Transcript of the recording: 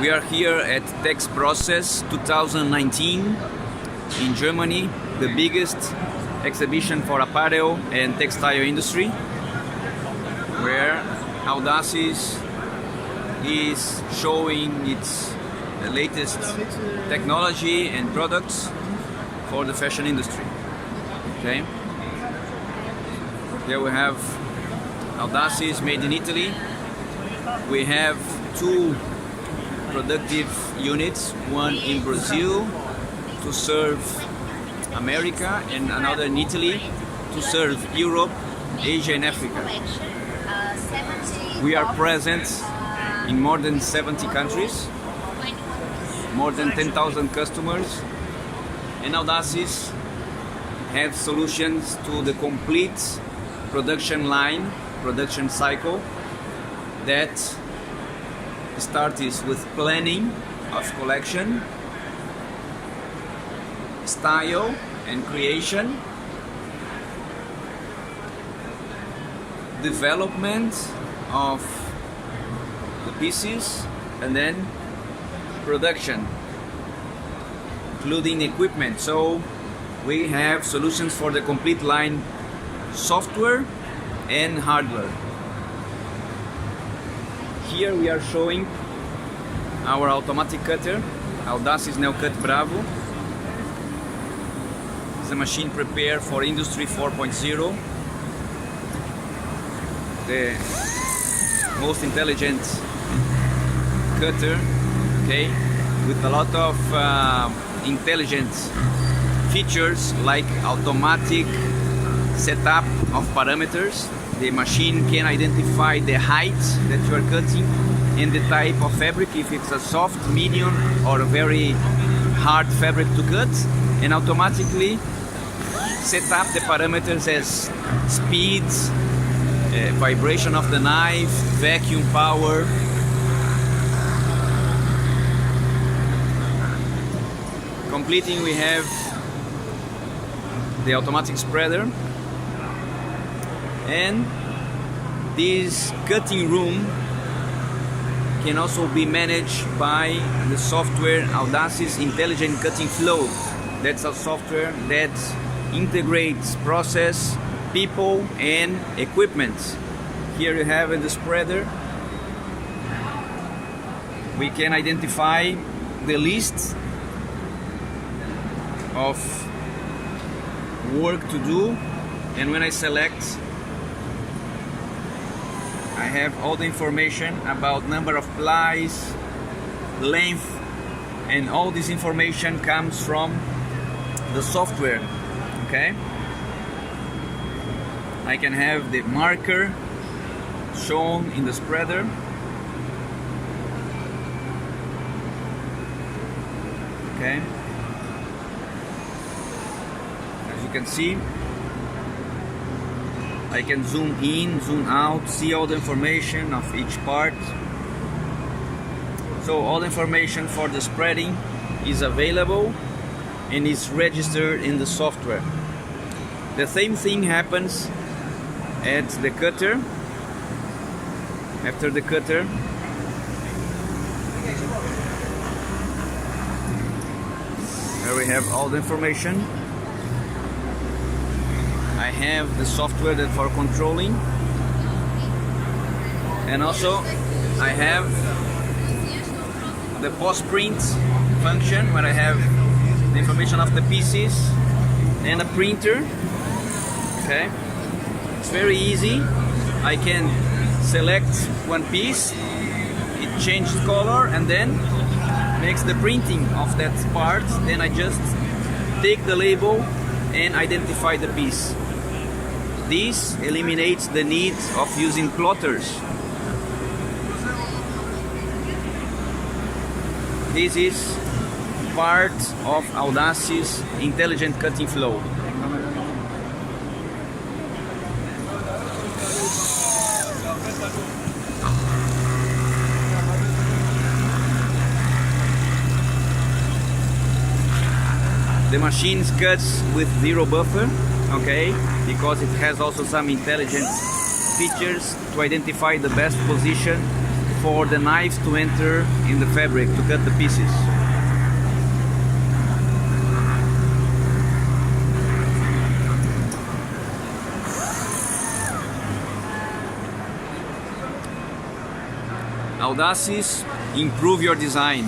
We are here at Texprocess 2019 in Germany, the biggest exhibition for apparel and textile industry, where Audaces is showing its latest technology and products for the fashion industry. Okay. Here we have Audaces made in Italy. We have two productive units, one in Brazil to serve America and another in Italy to serve Europe, Asia and Africa. We are present in more than 70 countries, more than 10,000 customers, and Audaces have solutions to the complete production line, production cycle that starts with planning of collection, style and creation, development of the pieces, and then production, including equipment. So we have solutions for the complete line, software and hardware. Here we are showing our automatic cutter, Audaces neocut Bravo. It's a machine prepared for Industry 4.0, the most intelligent cutter, okay, with a lot of intelligent features like automatic setup of parameters. The machine can identify the height that you are cutting and the type of fabric, if it's a soft, medium or a very hard fabric to cut, and automatically set up the parameters as speed, vibration of the knife, vacuum power. Completing, we have the automatic spreader, and this cutting room can also be managed by the software Audaces Intelligent Cutting Flow. That's a software that integrates process, people and equipment. Here you have in the spreader, we can identify the list of work to do, and when I select, I have all the information about number of plies, length, and all this information comes from the software. Okay, I can have the marker shown in the spreader. Okay, as you can see, I can zoom in, zoom out, see all the information of each part. So all the information for the spreading is available and is registered in the software. The same thing happens at the cutter. After the cutter, here we have all the information. I have the software that for controlling, and also I have the post-print function where I have the information of the pieces and a printer. Okay, it's very easy. I can select one piece, it changes color and then makes the printing of that part. Then I just take the label and identify the piece. This eliminates the need of using plotters. This is part of Audaces Intelligent Cutting Flow. The machine cuts with zero buffer, okay, because it has also some intelligent features to identify the best position for the knives to enter in the fabric to cut the pieces. Audaces, improve your design.